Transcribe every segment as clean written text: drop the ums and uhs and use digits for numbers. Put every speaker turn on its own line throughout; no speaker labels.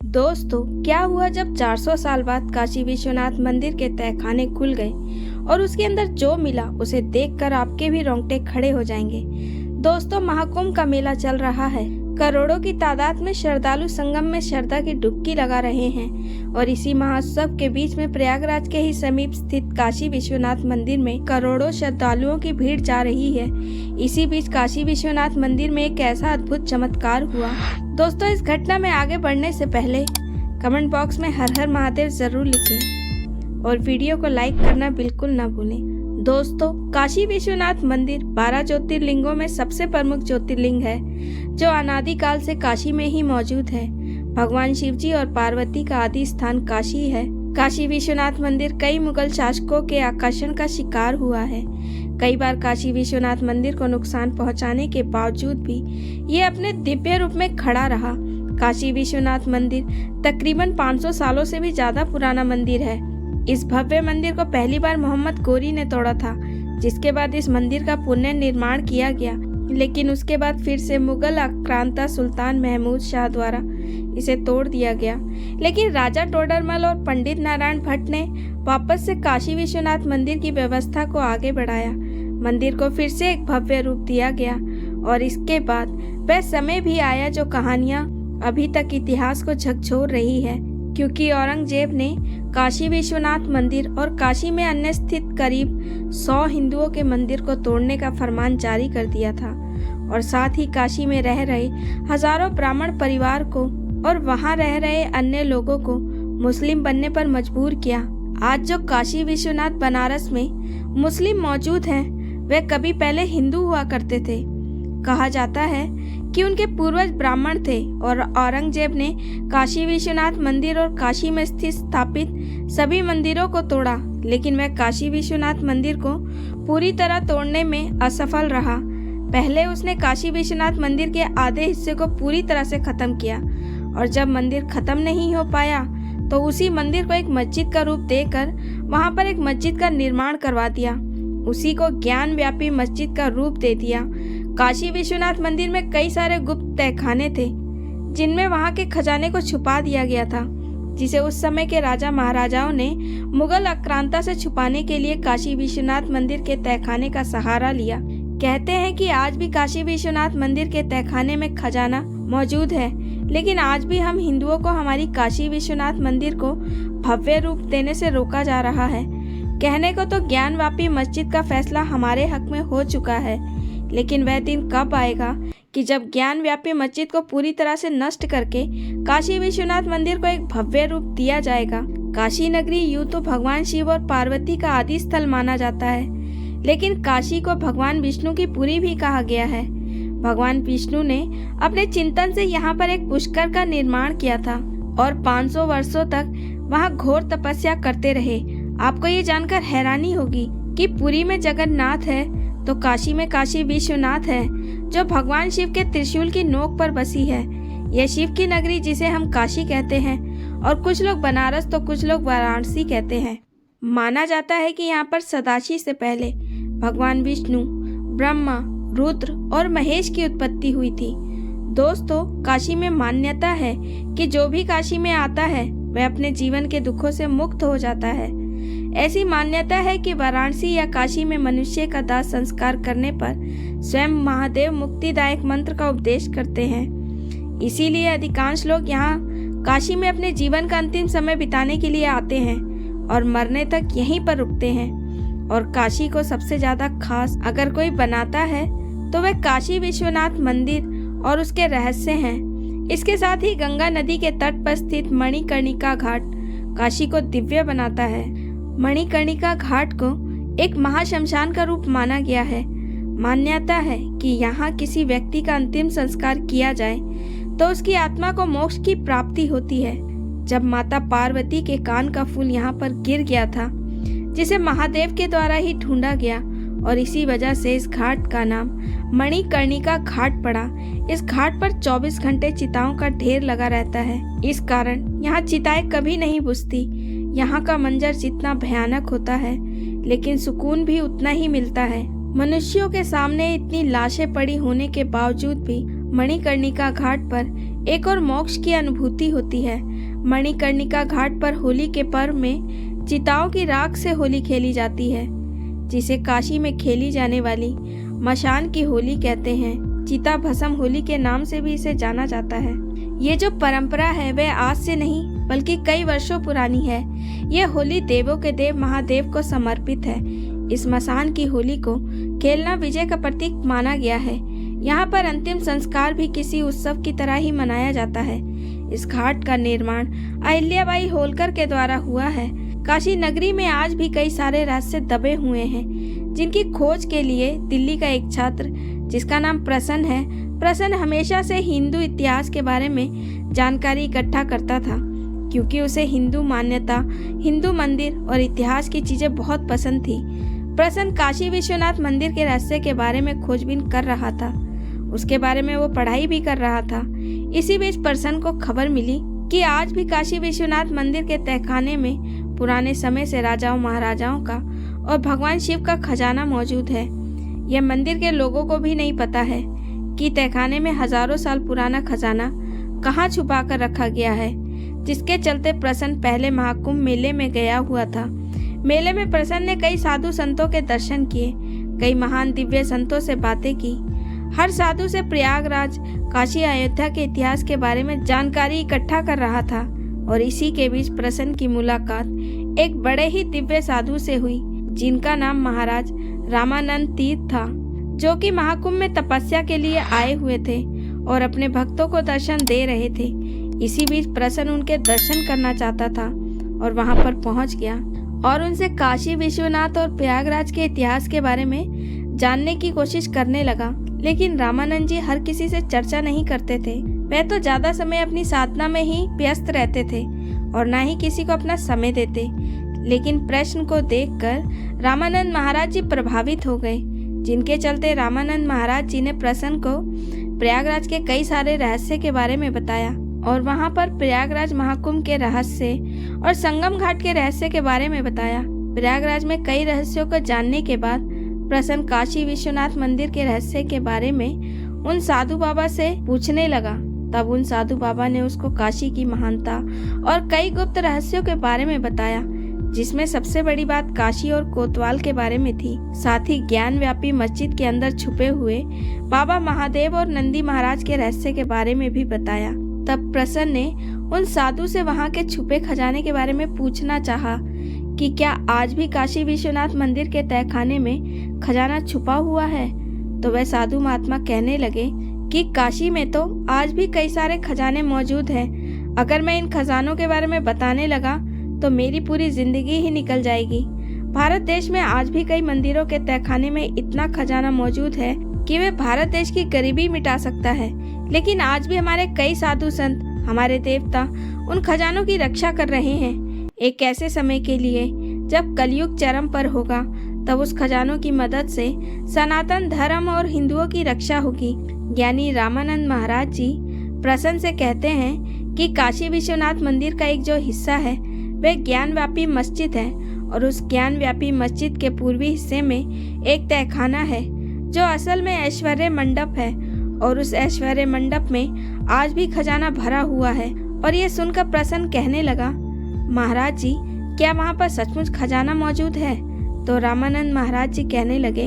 दोस्तों, क्या हुआ जब 400 साल बाद काशी विश्वनाथ मंदिर के तहखाने खुल गए और उसके अंदर जो मिला उसे देखकर आपके भी रोंगटे खड़े हो जाएंगे। दोस्तों, महाकुंभ का मेला चल रहा है। करोड़ों की तादाद में श्रद्धालु संगम में श्रद्धा की डुबकी लगा रहे हैं और इसी महोत्सव के बीच में प्रयागराज के ही समीप स्थित काशी विश्वनाथ मंदिर में करोड़ों श्रद्धालुओं की भीड़ जा रही है। इसी बीच काशी विश्वनाथ मंदिर में एक ऐसा अद्भुत चमत्कार हुआ। दोस्तों, इस घटना में आगे बढ़ने से पहले कमेंट बॉक्स में हर हर महादेव जरूर लिखें और वीडियो को लाइक करना बिल्कुल ना भूलें। दोस्तों, काशी विश्वनाथ मंदिर 12 ज्योतिर्लिंगों में सबसे प्रमुख ज्योतिर्लिंग है, जो अनादिकाल से काशी में ही मौजूद है। भगवान शिव जी और पार्वती का आदि स्थान काशी है। काशी विश्वनाथ मंदिर कई मुगल शासकों के आकर्षण का शिकार हुआ है। कई बार काशी विश्वनाथ मंदिर को नुकसान पहुंचाने के बावजूद भी ये अपने दिव्य रूप में खड़ा रहा। काशी विश्वनाथ मंदिर तकरीबन 500 सालों से भी ज्यादा पुराना मंदिर है। इस भव्य मंदिर को पहली बार मोहम्मद गोरी ने तोड़ा था, जिसके बाद इस मंदिर का पुनर्निर्माण किया गया, लेकिन उसके बाद फिर से मुगल आक्रांता सुल्तान महमूद शाह द्वारा इसे तोड़ दिया गया। लेकिन राजा टोडरमल और पंडित नारायण भट्ट ने वापस से काशी विश्वनाथ मंदिर की व्यवस्था को आगे बढ़ाया। मंदिर को फिर से एक भव्य रूप दिया गया और इसके बाद वह समय भी आया जो कहानियां अभी तक इतिहास को झकझोर रही है, क्योंकि औरंगजेब ने काशी विश्वनाथ मंदिर और काशी में अन्य स्थित करीब 100 हिंदुओं के मंदिर को तोड़ने का फरमान जारी कर दिया था और साथ ही काशी में रह रहे हजारों ब्राह्मण परिवार को और वहां रह रहे अन्य लोगों को मुस्लिम बनने पर मजबूर किया। आज जो काशी विश्वनाथ बनारस में मुस्लिम मौजूद हैं, वे कभी पहले हिंदू हुआ करते थे। कहा जाता है कि उनके पूर्वज ब्राह्मण थे और औरंगजेब ने काशी विश्वनाथ मंदिर और काशी में स्थित स्थापित सभी मंदिरों को तोड़ा, लेकिन वह काशी विश्वनाथ मंदिर को पूरी तरह तोड़ने में असफल रहा। पहले उसने काशी विश्वनाथ मंदिर के आधे हिस्से को पूरी तरह से खत्म किया और जब मंदिर खत्म नहीं हो पाया तो उसी मंदिर को एक मस्जिद का रूप देकर वहां पर एक मस्जिद का निर्माण करवा दिया। उसी को ज्ञान व्यापी मस्जिद का रूप दे दिया। काशी विश्वनाथ मंदिर में कई सारे गुप्त तहखाने थे, जिनमें वहां के खजाने को छुपा दिया गया था, जिसे उस समय के राजा महाराजाओं ने मुगल आक्रांता से छुपाने के लिए काशी विश्वनाथ मंदिर के तहखाने का सहारा लिया। कहते हैं कि आज भी काशी विश्वनाथ मंदिर के तहखाने में खजाना मौजूद है, लेकिन आज भी हम हिंदुओं को हमारी काशी विश्वनाथ मंदिर को भव्य रूप देने से रोका जा रहा है। कहने को तो ज्ञान व्यापी मस्जिद का फैसला हमारे हक में हो चुका है, लेकिन वह दिन कब आएगा कि जब ज्ञान व्यापी मस्जिद को पूरी तरह से नष्ट करके काशी विश्वनाथ मंदिर को एक भव्य रूप दिया जाएगा। काशी नगरी यूं तो भगवान शिव और पार्वती का आदि स्थल माना जाता है, लेकिन काशी को भगवान विष्णु की पुरी भी कहा गया है। भगवान विष्णु ने अपने चिंतन से यहाँ पर एक पुष्कर का निर्माण किया था और 500 वर्षों तक वहाँ घोर तपस्या करते रहे। आपको ये जानकर हैरानी होगी कि पुरी में जगन्नाथ है तो काशी में काशी विश्वनाथ है, जो भगवान शिव के त्रिशूल की नोक पर बसी है। यह शिव की नगरी जिसे हम काशी कहते हैं और कुछ लोग बनारस तो कुछ लोग वाराणसी कहते हैं। माना जाता है कि यहाँ पर सदाशिव से पहले भगवान विष्णु, ब्रह्मा, रुद्र और महेश की उत्पत्ति हुई थी। दोस्तों, काशी में मान्यता है कि जो भी काशी में आता है वह अपने जीवन के दुखों से मुक्त हो जाता है। ऐसी मान्यता है कि वाराणसी या काशी में मनुष्य का दाह संस्कार करने पर स्वयं महादेव मुक्तिदायक मंत्र का उपदेश करते हैं। इसीलिए अधिकांश लोग यहाँ काशी में अपने जीवन का अंतिम समय बिताने के लिए आते हैं और मरने तक यहीं पर रुकते हैं। और काशी को सबसे ज्यादा खास अगर कोई बनाता है तो वह काशी विश्वनाथ मंदिर और उसके रहस्य हैं। इसके साथ ही गंगा नदी के तट पर स्थित मणिकर्णिका घाट काशी को दिव्य बनाता है। मणिकर्णिका घाट को एक महाश्मशान का रूप माना गया है। मान्यता है कि यहाँ किसी व्यक्ति का अंतिम संस्कार किया जाए तो उसकी आत्मा को मोक्ष की प्राप्ति होती है। जब माता पार्वती के कान का फूल यहाँ पर गिर गया था, जिसे महादेव के द्वारा ही ढूंढा गया और इसी वजह से इस घाट का नाम मणिकर्णिका घाट पड़ा। इस घाट पर 24 घंटे चिताओं का ढेर लगा रहता है। इस कारण यहाँ चिताएं कभी नहीं बुझती। यहाँ का मंजर जितना भयानक होता है, लेकिन सुकून भी उतना ही मिलता है। मनुष्यों के सामने इतनी लाशें पड़ी होने के बावजूद भी मणिकर्णिका घाट पर एक और मोक्ष की अनुभूति होती है। मणिकर्णिका घाट पर होली के पर्व में चिताओं की राख से होली खेली जाती है, जिसे काशी में खेली जाने वाली मशान की होली कहते हैं। चिता भस्म होली के नाम से भी इसे जाना जाता है। ये जो परंपरा है वह आज से नहीं बल्कि कई वर्षों पुरानी है। यह होली देवों के देव महादेव को समर्पित है। इस मसान की होली को खेलना विजय का प्रतीक माना गया है। यहाँ पर अंतिम संस्कार भी किसी उत्सव की तरह ही मनाया जाता है। इस घाट का निर्माण अहिल्याबाई होलकर के द्वारा हुआ है। काशी नगरी में आज भी कई सारे रहस्य दबे हुए हैं, जिनकी खोज के लिए दिल्ली का एक छात्र जिसका नाम प्रसन्न है, प्रसन्न हमेशा से हिंदू इतिहास के बारे में जानकारी इकट्ठा करता था, क्योंकि उसे हिंदू मान्यता, हिंदू मंदिर और इतिहास की चीजें बहुत पसंद थी। प्रसन्न काशी विश्वनाथ मंदिर के रहस्य के बारे में खोजबीन कर रहा था। उसके बारे में वो पढ़ाई भी कर रहा था। इसी बीच प्रसन्न को खबर मिली कि आज भी काशी विश्वनाथ मंदिर के तहखाने में पुराने समय से राजाओं महाराजाओं का और भगवान शिव का खजाना मौजूद है। यह मंदिर के लोगों को भी नहीं पता है कि तहखाने में हजारों साल पुराना खजाना कहाँ छुपा कर रखा गया है, जिसके चलते प्रसन्न पहले महाकुंभ मेले में गया हुआ था। मेले में प्रसन्न ने कई साधु संतों के दर्शन किए, कई महान दिव्य संतों से बातें की। हर साधु से प्रयागराज, काशी, अयोध्या के इतिहास के बारे में जानकारी इकट्ठा कर रहा था। और इसी के बीच प्रसन्न की मुलाकात एक बड़े ही दिव्य साधु से हुई, जिनका नाम महाराज रामानंद तीर्थ था, जो कि महाकुंभ में तपस्या के लिए आए हुए थे और अपने भक्तों को दर्शन दे रहे थे। इसी बीच प्रसन्न उनके दर्शन करना चाहता था और वहां पर पहुंच गया और उनसे काशी विश्वनाथ और प्रयागराज के इतिहास के बारे में जानने की कोशिश करने लगा। लेकिन रामानंद जी हर किसी से चर्चा नहीं करते थे। वह तो ज्यादा समय अपनी साधना में ही व्यस्त रहते थे और ना ही किसी को अपना समय देते। लेकिन प्रश्न को देखकर रामानंद महाराज जी प्रभावित हो गए, जिनके चलते रामानंद महाराज जी ने प्रसन्न को प्रयागराज के कई सारे रहस्य के बारे में बताया और वहां पर प्रयागराज महाकुंभ के रहस्य और संगम घाट के रहस्य के बारे में बताया। प्रयागराज में कई रहस्यों को जानने के बाद प्रसन्न काशी विश्वनाथ मंदिर के रहस्य के बारे में उन साधु बाबा से पूछने लगा। तब उन साधु बाबा ने उसको काशी की महानता और कई गुप्त रहस्यों के बारे में बताया, जिसमें सबसे बड़ी बात काशी और कोतवाल के बारे में थी। साथ ही ज्ञान व्यापी मस्जिद के अंदर छुपे हुए बाबा महादेव और नंदी महाराज के रहस्य के बारे में भी बताया। तब प्रसन्न ने उन साधु से वहां के छुपे खजाने के बारे में पूछना चाहा कि क्या आज भी काशी विश्वनाथ मंदिर के तहखाने में खजाना छुपा हुआ है। तो वह साधु महात्मा कहने लगे कि काशी में तो आज भी कई सारे खजाने मौजूद हैं। अगर मैं इन खजानों के बारे में बताने लगा तो मेरी पूरी जिंदगी ही निकल जाएगी। भारत देश में आज भी कई मंदिरों के तहखाने में इतना खजाना मौजूद है कि वे भारत देश की गरीबी मिटा सकता है। लेकिन आज भी हमारे कई साधु संत, हमारे देवता उन खजानों की रक्षा कर रहे हैं। एक ऐसे समय के लिए जब कलयुग चरम पर होगा, तब उस खजानों की मदद से सनातन धर्म और हिंदुओं की रक्षा होगी। ज्ञानी रामानंद महाराज जी प्रसन्न से कहते हैं कि काशी विश्वनाथ मंदिर का एक जो हिस्सा है वह ज्ञान व्यापी मस्जिद है और उस ज्ञान व्यापी मस्जिद के पूर्वी हिस्से में एक तहखाना है जो असल में ऐश्वर्य मंडप है और उस ऐश्वर्य मंडप में आज भी खजाना भरा हुआ है। और ये सुनकर प्रसन्न कहने लगा, महाराज जी क्या वहाँ पर सचमुच खजाना मौजूद है। तो रामानंद महाराज जी कहने लगे,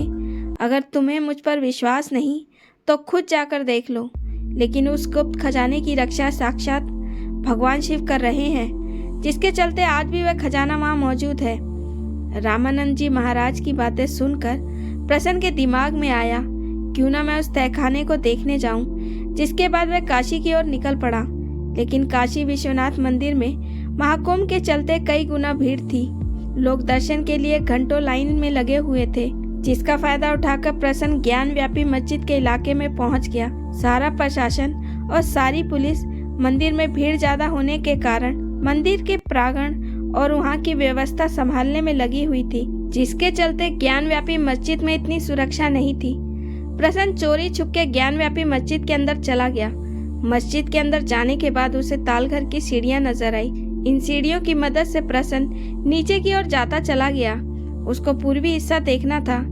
अगर तुम्हें मुझ पर विश्वास नहीं तो खुद जाकर देख लो, लेकिन उस गुप्त खजाने की रक्षा साक्षात भगवान शिव कर रहे हैं, जिसके चलते आज भी वह खजाना वहाँ मौजूद है। रामानंद जी महाराज की बातें सुनकर प्रसन्न के दिमाग में आया, क्यों ना मैं उस तहखाने को देखने जाऊं। जिसके बाद वह काशी की ओर निकल पड़ा। लेकिन काशी विश्वनाथ मंदिर में महाकुंभ के चलते कई गुना भीड़ थी। लोग दर्शन के लिए घंटों लाइन में लगे हुए थे, जिसका फायदा उठाकर प्रसन्न ज्ञान व्यापी मस्जिद के इलाके में पहुंच गया। सारा प्रशासन और सारी पुलिस मंदिर में भीड़ ज्यादा होने के कारण मंदिर के प्रांगण और वहां की व्यवस्था संभालने में लगी हुई थी, जिसके चलते ज्ञान व्यापी मस्जिद में इतनी सुरक्षा नहीं थी। प्रसन्न चोरी छुपके ज्ञान व्यापी मस्जिद के अंदर चला गया। मस्जिद के अंदर जाने के बाद उसे तालघर की सीढ़ियां नजर आई। इन सीढ़ियों की मदद से प्रसन्न नीचे की ओर जाता चला गया। उसको पूर्वी हिस्सा देखना था,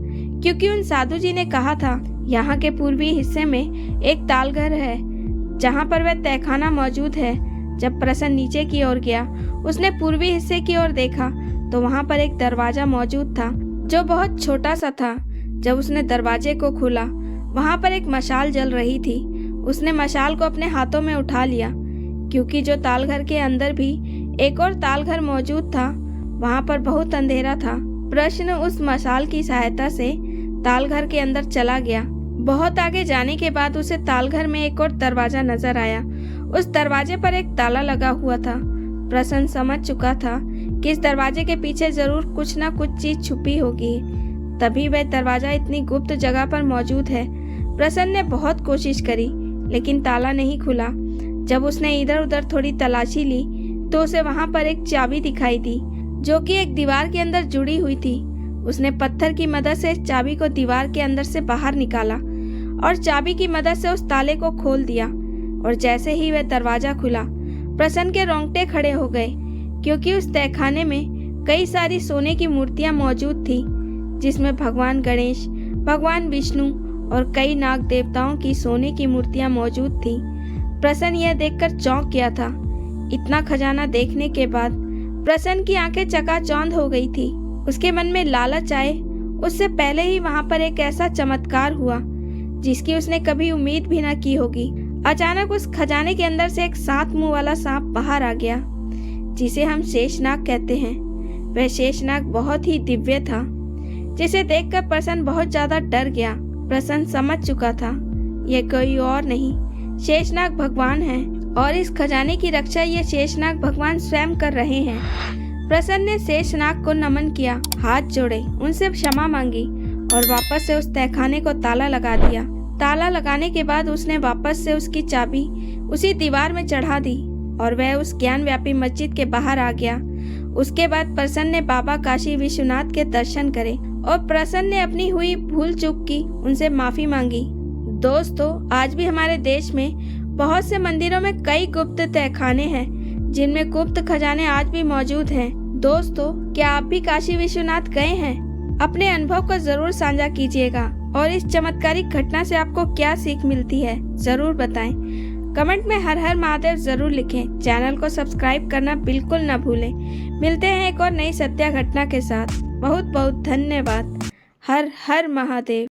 क्योंकि उन साधु जी ने कहा था यहाँ के पूर्वी हिस्से में एक तालघर है जहाँ पर वह तहखाना मौजूद है। जब प्रसन्न नीचे की ओर गया, उसने पूर्वी हिस्से की ओर देखा तो वहाँ पर एक दरवाजा मौजूद था जो बहुत छोटा सा था। जब उसने दरवाजे को खोला, वहाँ पर एक मशाल जल रही थी। उसने मशाल को अपने हाथों में उठा लिया, क्योंकि जो तालघर के अंदर भी एक और तालघर मौजूद था, वहाँ पर बहुत अंधेरा था। प्रश्न उस मशाल की सहायता से तालघर के अंदर चला गया। बहुत आगे जाने के बाद उसे तालघर में एक और दरवाजा नजर आया। उस दरवाजे पर एक ताला लगा हुआ था। प्रसन्न समझ चुका था कि इस दरवाजे के पीछे जरूर कुछ ना कुछ चीज छुपी होगी, तभी वह दरवाजा इतनी गुप्त जगह पर मौजूद है। प्रसन्न ने बहुत कोशिश करी, लेकिन ताला नहीं खुला। जब उसने इधर उधर थोड़ी तलाशी ली तो उसे वहां पर एक चाबी दिखाई दी, जो कि एक दीवार के अंदर जुड़ी हुई थी। उसने पत्थर की मदद से इस चाबी को दीवार के अंदर से बाहर निकाला और चाबी की मदद से उस ताले को खोल दिया। और जैसे ही वह दरवाजा खुला, प्रसन्न के रोंगटे खड़े हो गए, क्योंकि उस तहखाने में कई सारी सोने की मूर्तियां मौजूद थी, जिसमें भगवान गणेश, भगवान विष्णु और कई नाग देवताओं की सोने की मूर्तियां मौजूद थी। प्रसन्न यह देखकर चौंक गया था। इतना खजाना देखने के बाद प्रसन्न की आंखें चकाचौंध हो गई थी। उसके मन में लालच आए। उससे पहले ही वहां पर एक ऐसा चमत्कार हुआ जिसकी उसने कभी उम्मीद भी न की होगी। अचानक उस खजाने के अंदर से एक 7 मुंह वाला सांप बाहर आ गया, जिसे हम शेषनाग कहते हैं। वह शेषनाग बहुत ही दिव्य था, जिसे देखकर प्रसन्न बहुत ज्यादा डर गया। प्रसन्न समझ चुका था यह कोई और नहीं, शेषनाग भगवान है, और इस खजाने की रक्षा ये शेषनाग भगवान स्वयं कर रहे हैं। प्रसन्न ने शेषनाग को नमन किया, हाथ जोड़े, उनसे क्षमा मांगी और वापस से उस तहखाने को ताला लगा दिया। ताला लगाने के बाद उसने वापस से उसकी चाबी उसी दीवार में चढ़ा दी और वह उस ज्ञान व्यापी मस्जिद के बाहर आ गया। उसके बाद प्रसन्न ने बाबा काशी विश्वनाथ के दर्शन करे और प्रसन्न ने अपनी हुई भूल चूक की उनसे माफी मांगी। दोस्तों, आज भी हमारे देश में बहुत से मंदिरों में कई गुप्त तहखाने हैं, जिनमें गुप्त खजाने आज भी मौजूद हैं। दोस्तों, क्या आप भी काशी विश्वनाथ गए हैं? अपने अनुभव को जरूर साझा कीजिएगा और इस चमत्कारिक घटना से आपको क्या सीख मिलती है जरूर बताएं। कमेंट में हर हर महादेव जरूर लिखें। चैनल को सब्सक्राइब करना बिल्कुल न भूलें। मिलते हैं एक और नई सत्य घटना के साथ। बहुत बहुत धन्यवाद। हर हर महादेव।